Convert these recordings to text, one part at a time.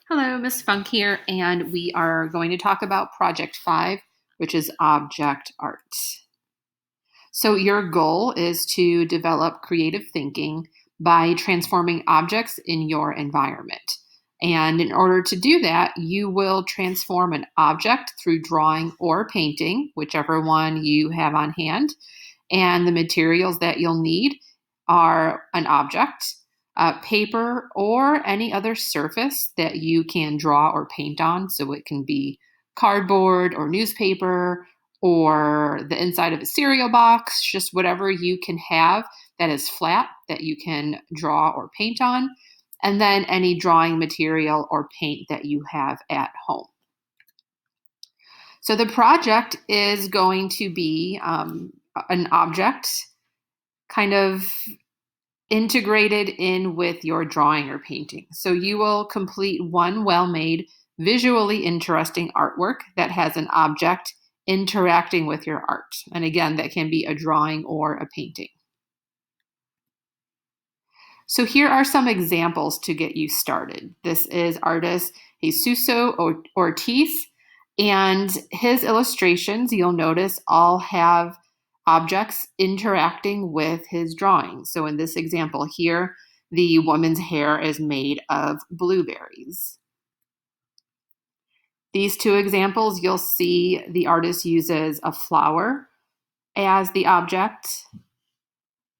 Hello, Miss Funk here, and we are going to talk about Project 5, which is object art. So, your goal is to develop creative thinking by transforming objects in your environment. And in order to do that, you will transform an object through drawing or painting, whichever one you have on hand. And the materials that you'll need are an object, paper, or any other surface that you can draw or paint on. So it can be cardboard or newspaper or the inside of a cereal box, just whatever you can have that is flat that you can draw or paint on. And then any drawing material or paint that you have at home. So the project is going to be an object kind of integrated in with your drawing or painting. So you will complete one well-made, visually interesting artwork that has an object interacting with your art. And again, that can be a drawing or a painting. So here are some examples to get you started. This is artist Jesuso Ortiz, and his illustrations, you'll notice, all have objects interacting with his drawings. So in this example here, the woman's hair is made of blueberries. These two examples, you'll see the artist uses a flower as the object.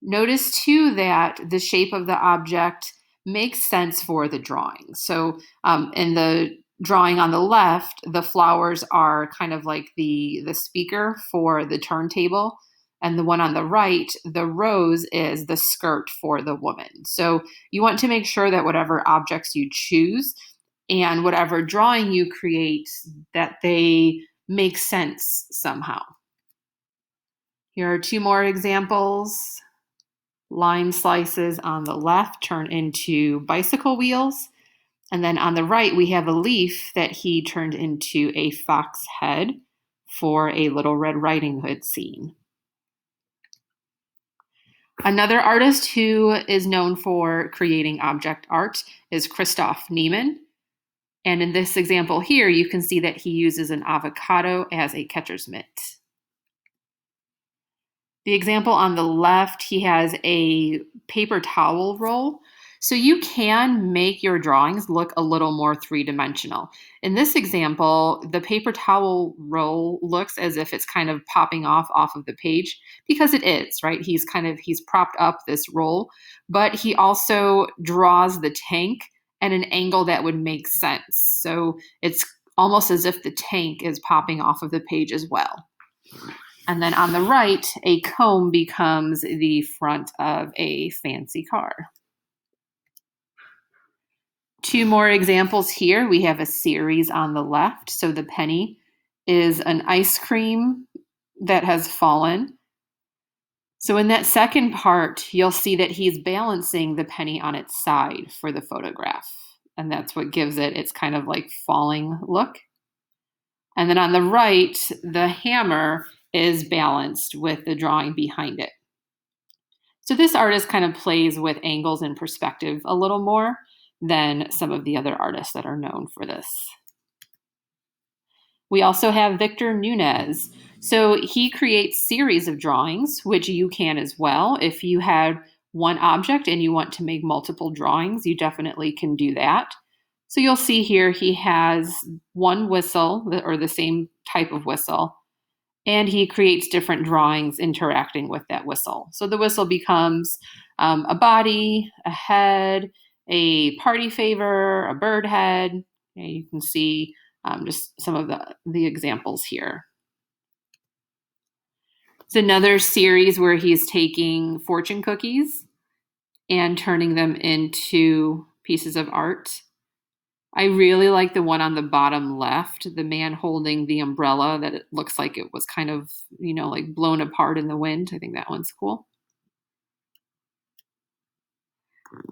Notice too that the shape of the object makes sense for the drawing. So in the drawing on the left, the flowers are kind of like the speaker for the turntable. And the one on the right, the rose is the skirt for the woman. So you want to make sure that whatever objects you choose and whatever drawing you create, that they make sense somehow. Here are two more examples. Lime slices on the left turn into bicycle wheels. And then on the right, we have a leaf that he turned into a fox head for a Little Red Riding Hood scene. Another artist who is known for creating object art is Christoph Niemann. And in this example here, you can see that he uses an avocado as a catcher's mitt. The example on the left, he has a paper towel roll. So you can make your drawings look a little more three-dimensional. In this example, the paper towel roll looks as if it's kind of popping off of the page because it is, right? He's propped up this roll, but he also draws the tank at an angle that would make sense. So it's almost as if the tank is popping off of the page as well. And then on the right, a comb becomes the front of a fancy car. Two more examples here. We have a series on the left. So the penny is an ice cream that has fallen. So in that second part, you'll see that he's balancing the penny on its side for the photograph. And that's what gives it its kind of like falling look. And then on the right, the hammer is balanced with the drawing behind it. So this artist kind of plays with angles and perspective a little more than some of the other artists that are known for this. We also have Victor Nunez. So he creates series of drawings, which you can as well. If you had one object and you want to make multiple drawings, you definitely can do that. So you'll see here he has one whistle, or the same type of whistle, and he creates different drawings interacting with that whistle. So the whistle becomes a body, a head, a party favor, a bird head. And you can see just some of the examples here. It's another series where he's taking fortune cookies and turning them into pieces of art. I really like the one on the bottom left, the man holding the umbrella that it looks like it was kind of, like blown apart in the wind. I think that one's cool.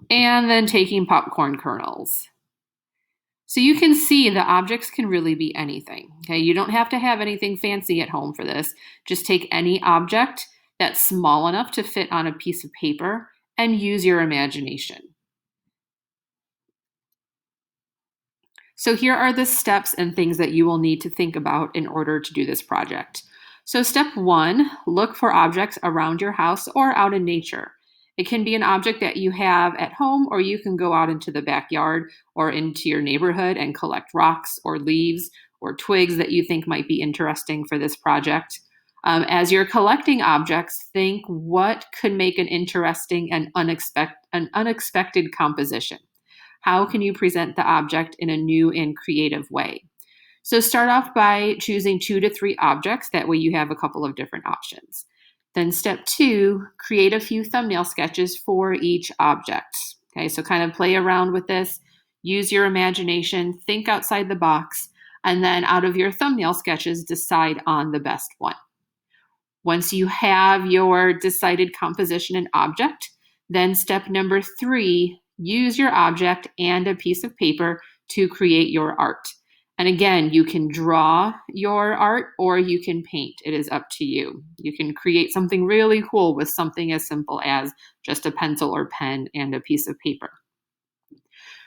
And then taking popcorn kernels. So you can see the objects can really be anything. Okay, you don't have to have anything fancy at home for this. Just take any object that's small enough to fit on a piece of paper and use your imagination. So here are the steps and things that you will need to think about in order to do this project. So step 1, look for objects around your house or out in nature. It can be an object that you have at home, or you can go out into the backyard or into your neighborhood and collect rocks or leaves or twigs that you think might be interesting for this project. As you're collecting objects, think what could make an interesting and unexpected composition. How can you present the object in a new and creative way? So start off by choosing 2 to 3 objects. That way you have a couple of different options. Then step 2, create a few thumbnail sketches for each object. Okay, so kind of play around with this, use your imagination, think outside the box, and then out of your thumbnail sketches, decide on the best one. Once you have your decided composition and object, then step number 3, use your object and a piece of paper to create your art. And again, you can draw your art or you can paint. It is up to you. You can create something really cool with something as simple as just a pencil or pen and a piece of paper.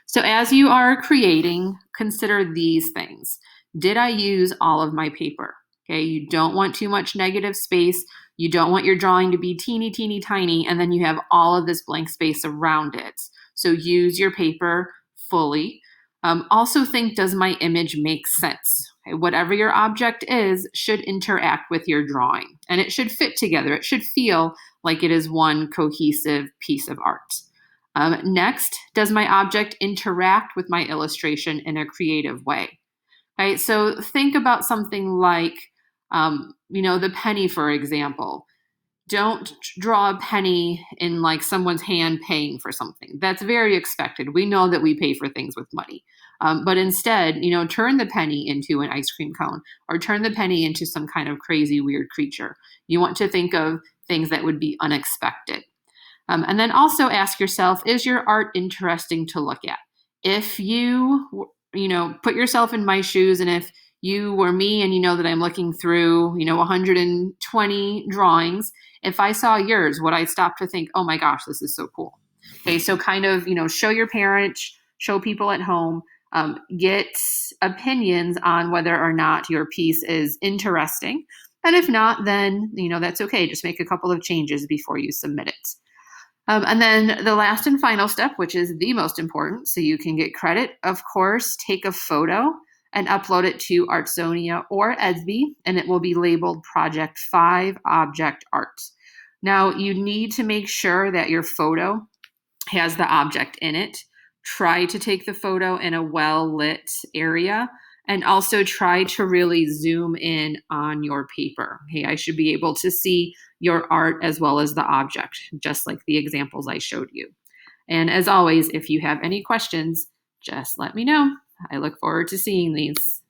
So as you are creating, consider these things. Did I use all of my paper? Okay, you don't want too much negative space. You don't want your drawing to be teeny, teeny, tiny, and then you have all of this blank space around it. So use your paper fully. Also think, does my image make sense? Okay, whatever your object is should interact with your drawing, and it should fit together. It should feel like it is one cohesive piece of art. Next, does my object interact with my illustration in a creative way? Right, so think about something like, the penny, for example. Don't draw a penny in like someone's hand paying for something. That's very expected. We know that we pay for things with money. But instead, turn the penny into an ice cream cone or turn the penny into some kind of crazy, weird creature. You want to think of things that would be unexpected. And then also ask yourself, is your art interesting to look at? If you, put yourself in my shoes, and if you were me and you know that I'm looking through, 120 drawings, if I saw yours, would I stop to think, oh my gosh, this is so cool? Okay, so kind of, show your parents, show people at home, get opinions on whether or not your piece is interesting. And if not, then, that's okay. Just make a couple of changes before you submit it. And then the last and final step, which is the most important, so you can get credit, of course, take a photo and upload it to Artsonia or Edsby, and it will be labeled Project 5 Object Art. Now, you need to make sure that your photo has the object in it. Try to take the photo in a well-lit area, and also try to really zoom in on your paper. Hey, I should be able to see your art as well as the object, just like the examples I showed you. And as always, if you have any questions, just let me know. I look forward to seeing these.